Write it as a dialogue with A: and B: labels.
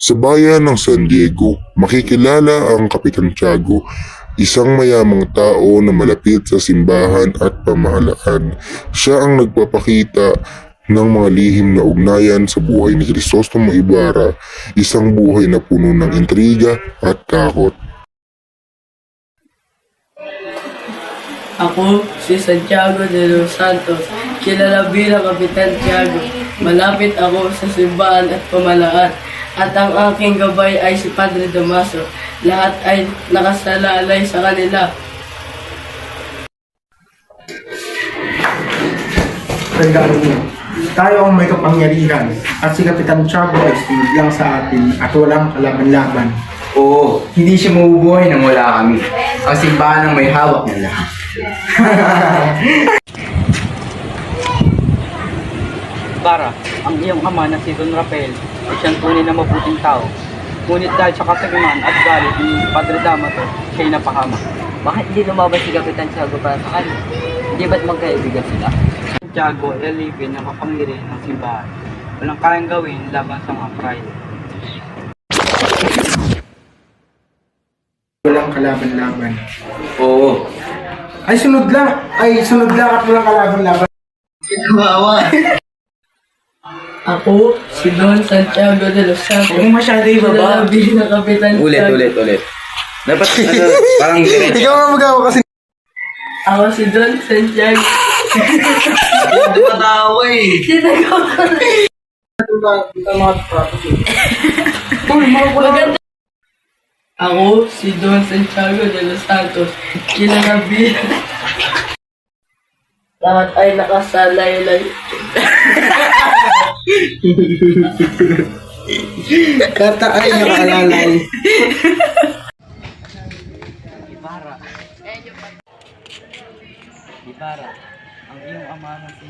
A: Sa bayan ng San Diego, makikilala ang Kapitan Tiago, isang mayamang tao na malapit sa simbahan at pamahalaan. Siya ang nagpapakita ng mga lihim na ugnayan sa buhay ni Crisostomo Ibarra, isang buhay na puno ng intriga at takot.
B: Ako si Santiago de los Santos, kilala bilang Kapitan Tiago. Malapit ako sa simbahan at pamalaan, at ang aking gabay ay si Padre Damaso. Lahat ay nakasalalay sa kanila.
C: Tandaan mo, tayo ang may kapangyarihan at si Kapitan Tiago ay sunod lang sa atin at walang kalaban-laban.
D: Oo, hindi siya mabubuhay nang wala kami. Ang simbahan ang may hawak ng lahat.
E: Bara, ang iyong ama na si Don Rafael ay siyang tunay na mabuting tao. Ngunit dahil sa kasagiman at galit ni Padre Damaso, siya'y napahama.
F: Bakit hindi lumabas si Kapitan Tiago para sa kanya? Hindi ba't magkaibigan sila?
E: Santiago ay alipin ang kapangyarihan ng simbahan. Walang kayang gawin laban sa mga prayle.
C: Walang kalaban-laban.
D: Oo,
C: Ay sunod lang at walang kalaban-laban.
B: Ako si Don Santiago de los Santos,
C: Huwag mo masyado
B: kilala
C: ibaba.
B: bilang Kapitan
D: ulit. Dapat parang diretso.
C: Ikaw ang magawa kasi.
B: Ako si Don Santiago.
D: Hindi matawa eh.
B: Maganda. Ako si Don Santiago de los Santos, kilala bilang lahat ay nakasalalay.
C: Kata ay nakalalay.
E: Ibarra, ang iyong ama na si